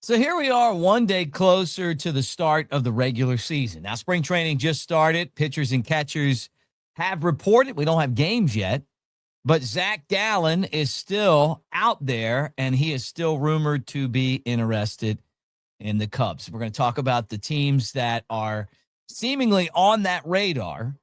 So here we are, one day closer to the start of the regular season. Now, spring training just started. Pitchers and catchers have reported. We don't have games yet, but Zac Gallen is still out there, and he is still rumored to be interested in the Cubs. We're going to talk about the teams that are seemingly on that radar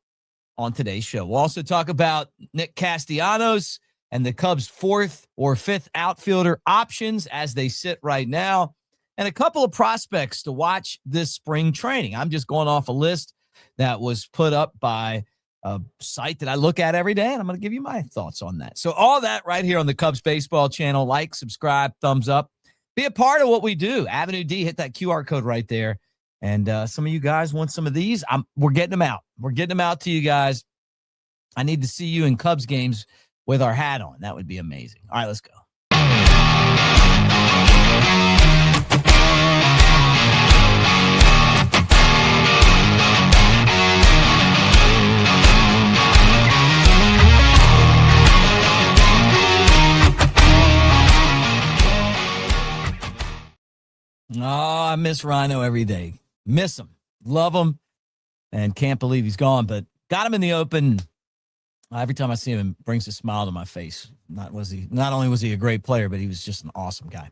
on today's show. We'll also talk about Nick Castellanos and the Cubs' fourth or fifth outfielder options as they sit right now, and a couple of prospects to watch this spring training. I'm just going off a list that was put up by a site that I look at every day, and I'm going to give you my thoughts on that. So all that right here on the Cubs Baseball channel. Like, subscribe, thumbs up. Be a part of what we do. AveD, hit that QR code right there. And some of you guys want some of these. We're getting them out. We're getting them out to you guys. I need to see you in Cubs games with our hat on. That would be amazing. All right, let's go. Oh, I miss Rhino every day. Miss him. Love him. And can't believe he's gone. But got him in the open. Every time I see him, it brings a smile to my face. Not only was he a great player, but he was just an awesome guy.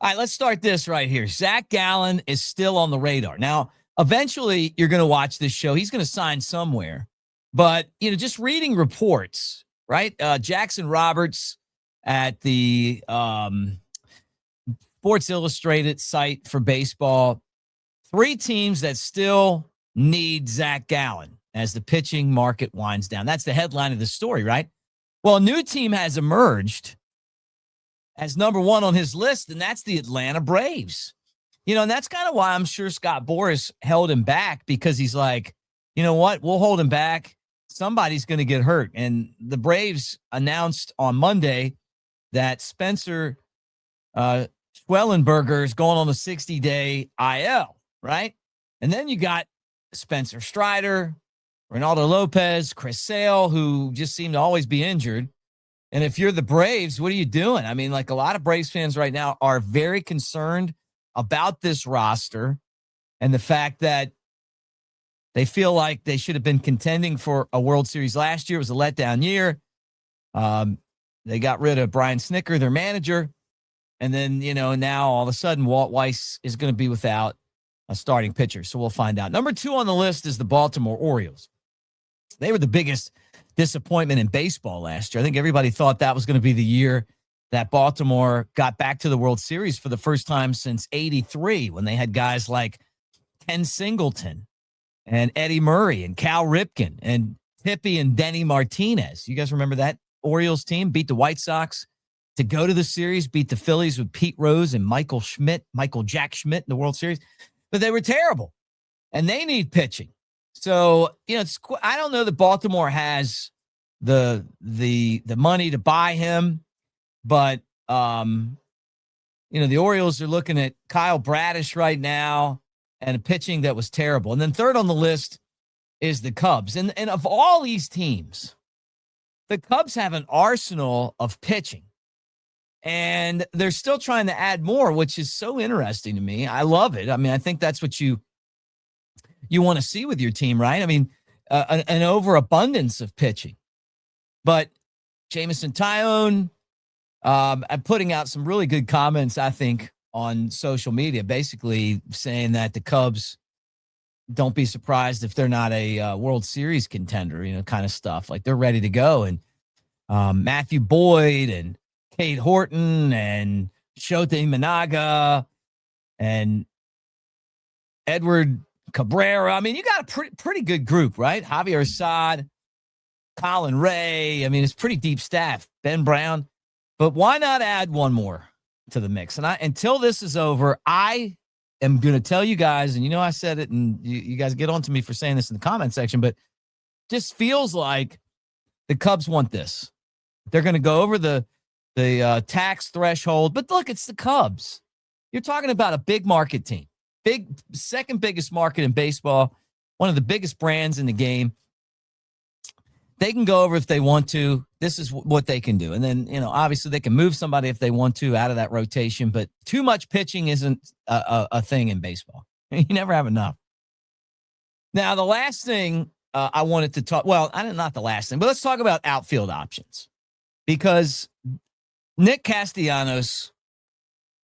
All right, let's start this right here. Zac Gallen is still on the radar. Now, eventually, you're going to watch this show. He's going to sign somewhere. But, just reading reports, right? Jackson Roberts at the Sports Illustrated site for baseball. 3 teams that still need Zac Gallen as the pitching market winds down. That's the headline of the story, right? Well, a new team has emerged as number 1 on his list, and that's the Atlanta Braves. And that's kind of why I'm sure Scott Boras held him back, because he's like, you know what? We'll hold him back. Somebody's going to get hurt. And the Braves announced on Monday that Spencer Schwellenberger is going on the 60-day IL, right? And then you got Spencer Strider, Ronaldo Lopez, Chris Sale, who just seem to always be injured. And if you're the Braves, what are you doing? I mean, like, a lot of Braves fans right now are very concerned about this roster and the fact that they feel like they should have been contending for a World Series last year. It was a letdown year. They got rid of Brian Snicker, their manager. And then, now all of a sudden, Walt Weiss is going to be without a starting pitcher. So we'll find out. Number 2 on the list is the Baltimore Orioles. They were the biggest disappointment in baseball last year. I think everybody thought that was going to be the year that Baltimore got back to the World Series for the first time since '83, when they had guys like Ken Singleton and Eddie Murray and Cal Ripken and Tippy and Denny Martinez. You guys remember that Orioles team? Beat the White Sox to go to the series, beat the Phillies with Pete Rose and Michael Jack Schmidt in the World Series. But they were terrible, and they need pitching. So, I don't know that Baltimore has the money to buy him, but, the Orioles are looking at Kyle Bradish right now and a pitching that was terrible. And then third on the list is the Cubs. And of all these teams, the Cubs have an arsenal of pitching. And they're still trying to add more, which is so interesting to me. I love it. I mean, I think that's what you want to see with your team, right? I mean, an overabundance of pitching. But Jameson Taillon, I'm putting out some really good comments, I think, on social media, basically saying that the Cubs, don't be surprised if they're not a World Series contender, kind of stuff. Like, they're ready to go. And Matthew Boyd and Cade Horton and Shota Imanaga and Edward Cabrera. I mean, you got a pretty good group, right? Javier Assad, Colin Ray. I mean, it's pretty deep staff. Ben Brown. But why not add one more to the mix? And until this is over, I am going to tell you guys, and I said it, and you guys get on to me for saying this in the comment section, but just feels like the Cubs want this. They're going to go over the tax threshold. But look, it's the Cubs. You're talking about a big market team. Second biggest market in baseball, one of the biggest brands in the game. they can go over if they want to. This is what they can do. And then, obviously they can move somebody if they want to out of that rotation, but too much pitching isn't a thing in baseball. You never have enough. Now, the last thing I wanted to talk, not the last thing, but let's talk about outfield options, because Nick Castellanos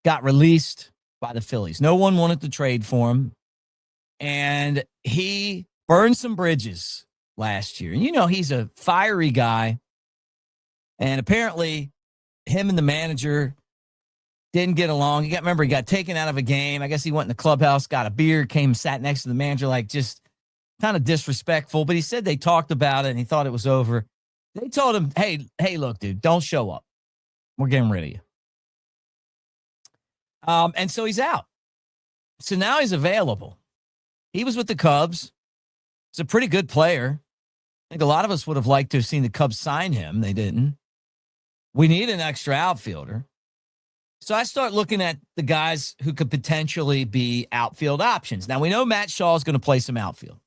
got released by the Phillies. No one wanted to trade for him, and he burned some bridges last year. And he's a fiery guy, and apparently him and the manager didn't get along. He got taken out of a game. I guess he went in the clubhouse, got a beer, sat next to the manager, like just kind of disrespectful. But he said they talked about it and he thought it was over. They told him, hey, look, dude, don't show up. We're getting rid of you. And so he's out. So now he's available. He was with the Cubs. He's a pretty good player. I think a lot of us would have liked to have seen the Cubs sign him. They didn't. We need an extra outfielder. So I start looking at the guys who could potentially be outfield options. Now, we know Matt Shaw is going to play some outfield.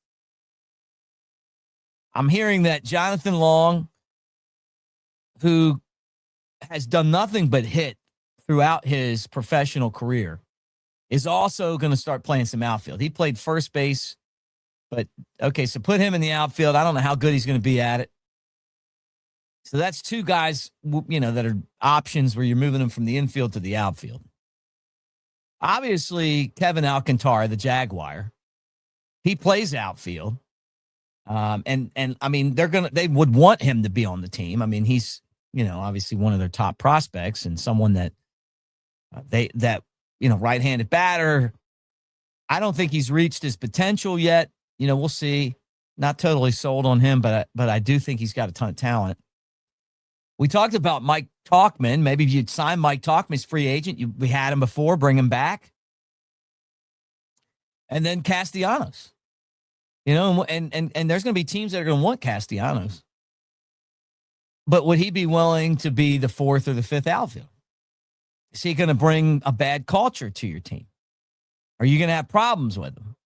I'm hearing that Jonathan Long, who has done nothing but hit throughout his professional career, is also going to start playing some outfield. He played first base, but okay, so put him in the outfield. I don't know how good he's going to be at it. So that's two guys, that are options where you're moving them from the infield to the outfield. Obviously, Kevin Alcantara, the Jaguar, he plays outfield. And I mean, they would want him to be on the team. I mean, he's, obviously one of their top prospects and someone that right-handed batter. I don't think he's reached his potential yet. We'll see. Not totally sold on him, but I do think he's got a ton of talent. We talked about Mike Tauchman. Maybe if you'd sign Mike Tauchman as free agent, we had him before, bring him back. And then Castellanos. And there's going to be teams that are going to want Castellanos. But would he be willing to be the fourth or the fifth outfield? Is he going to bring a bad culture to your team? Are you going to have problems with him?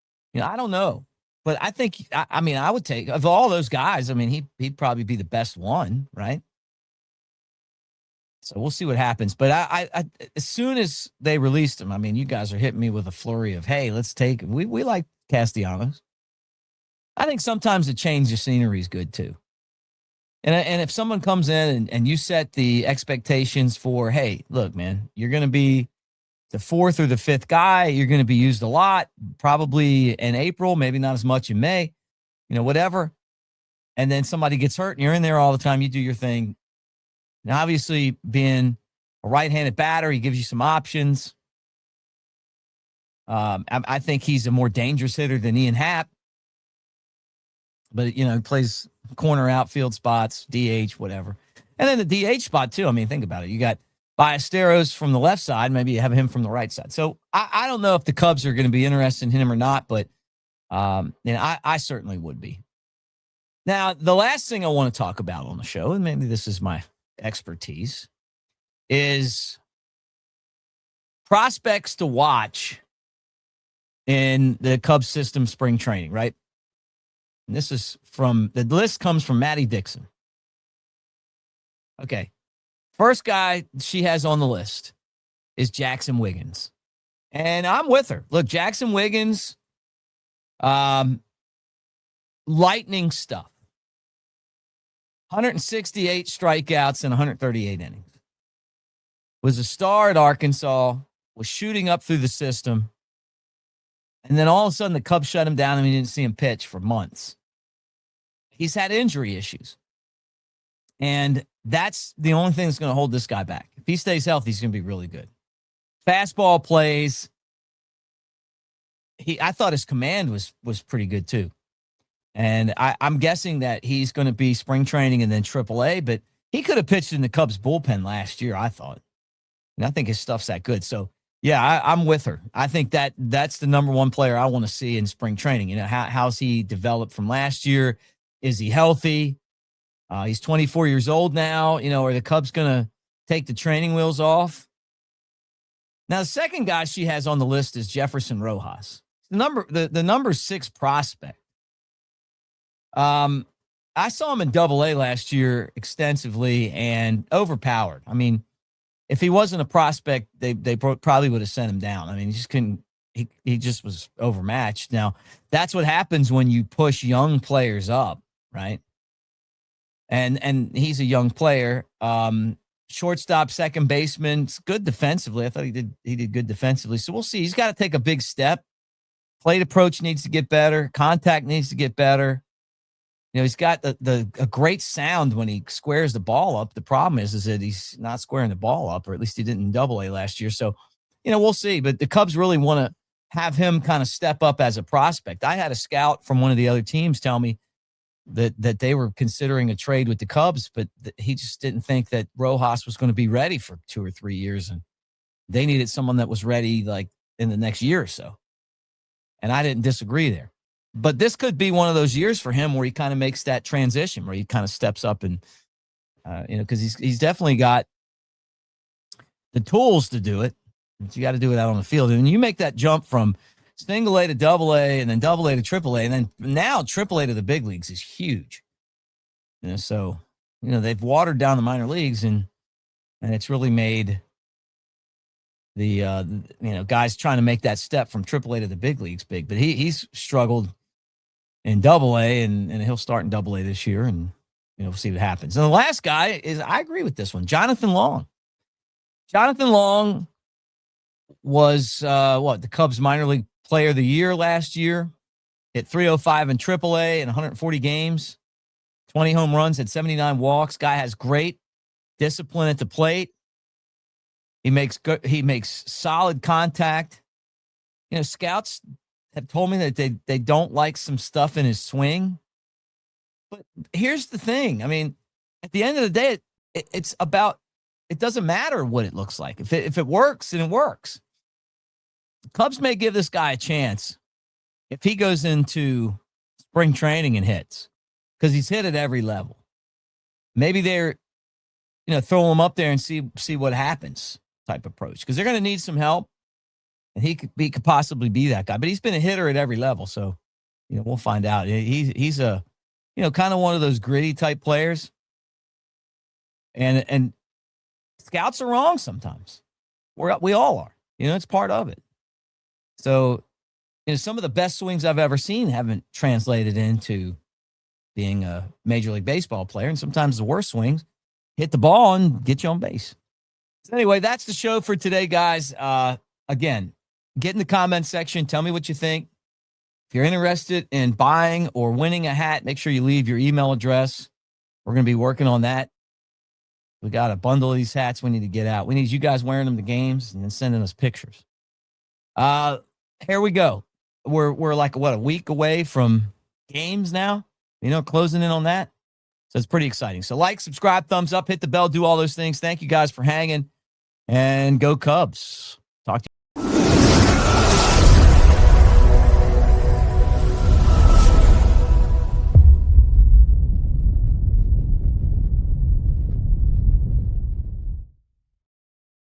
I don't know. But I think, I would take, of all those guys, he'd probably be the best one, right? So we'll see what happens. But I as soon as they released him, you guys are hitting me with a flurry of, hey, let's take him. We like Castellanos. I think sometimes a change of scenery is good too. And if someone comes in and you set the expectations for, hey, look, man, you're going to be the fourth or the fifth guy. You're going to be used a lot, probably in April, maybe not as much in May, whatever. And then somebody gets hurt and you're in there all the time. You do your thing. Now, obviously, being a right-handed batter, he gives you some options. I think he's a more dangerous hitter than Ian Happ. But, he plays corner outfield spots, DH, whatever. And then the DH spot, too. Think about it. You got Ballesteros from the left side. Maybe you have him from the right side. So I don't know if the Cubs are going to be interested in him or not, but I certainly would be. Now, the last thing I want to talk about on the show, and maybe this is my expertise, is prospects to watch in the Cubs system spring training, right? And this is the list comes from Maddie Dixon. Okay. First guy she has on the list is Jackson Wiggins. And I'm with her. Look, Jackson Wiggins, lightning stuff. 168 strikeouts in 138 innings. Was a star at Arkansas, was shooting up through the system. And then all of a sudden the Cubs shut him down and we didn't see him pitch for months. He's had injury issues. And that's the only thing that's going to hold this guy back. If he stays healthy, he's going to be really good. Fastball plays. I thought his command was pretty good too. And I'm guessing that he's going to be spring training and then AAA, but he could have pitched in the Cubs bullpen last year, I thought. And I think his stuff's that good. So, yeah, I'm with her. I think that's the number one player I want to see in spring training. How's he developed from last year? Is he healthy? He's 24 years old now. Are the Cubs going to take the training wheels off? Now, the second guy she has on the list is Jefferson Rojas. The number 6 prospect. I saw him in Double-A last year extensively and overpowered. I mean, if he wasn't a prospect, they probably would have sent him down. I mean, he just couldn't. He just was overmatched. Now, that's what happens when you push young players up, right? And he's a young player. Shortstop, second baseman, good defensively. I thought he did good defensively. So we'll see. He's got to take a big step. Plate approach needs to get better. Contact needs to get better. You know, he's got a great sound when he squares the ball up. The problem is that he's not squaring the ball up, or at least he didn't in Double-A last year. So, you know, we'll see. But the Cubs really want to have him kind of step up as a prospect. I had a scout from one of the other teams tell me that they were considering a trade with the Cubs, but he just didn't think that Rojas was going to be ready for 2 or 3 years, and they needed someone that was ready like in the next year or so. And I didn't disagree there. But this could be one of those years for him where he kind of makes that transition, where he kind of steps up and, you know, because he's definitely got the tools to do it. But you got to do it out on the field. And you make that jump from single A to Double-A and then Double-A to Triple-A, and then now Triple-A to the big leagues is huge. You know, so, you know, they've watered down the minor leagues, and it's really made the, you know, guys trying to make that step from Triple-A to the big leagues big. But he's struggled in Double-A, and he'll start in Double-A this year, and, you know, we'll see what happens. And the last guy is, I agree with this one, Jonathan Long. Jonathan Long was, the Cubs minor league player of the year last year. Hit .305 in Triple-A in 140 games, 20 home runs, had 79 walks. Guy has great discipline at the plate. He makes solid contact. You know, scouts have told me that they don't like some stuff in his swing. But here's the thing. I mean, at the end of the day, it's about, it doesn't matter what it looks like. If it works, then it works. The Cubs may give this guy a chance if he goes into spring training and hits, because he's hit at every level. Maybe they're, you know, throw him up there and see what happens type approach, because they're going to need some help. And he could possibly be that guy, but he's been a hitter at every level. So, you know, we'll find out. He's a, you know, kind of one of those gritty type players. And scouts are wrong sometimes. We all are. You know, it's part of it. So, you know, some of the best swings I've ever seen haven't translated into being a Major League Baseball player. And sometimes the worst swings hit the ball and get you on base. So anyway, that's the show for today, guys. Again, get in the comment section. Tell me what you think. If you're interested in buying or winning a hat, make sure you leave your email address. We're going to be working on that. We got a bundle of these hats we need to get out. We need you guys wearing them to games and then sending us pictures. Here we go. We're like, a week away from games now, you know, closing in on that. So it's pretty exciting. So like, subscribe, thumbs up, hit the bell, do all those things. Thank you guys for hanging, and go Cubs. Talk to you.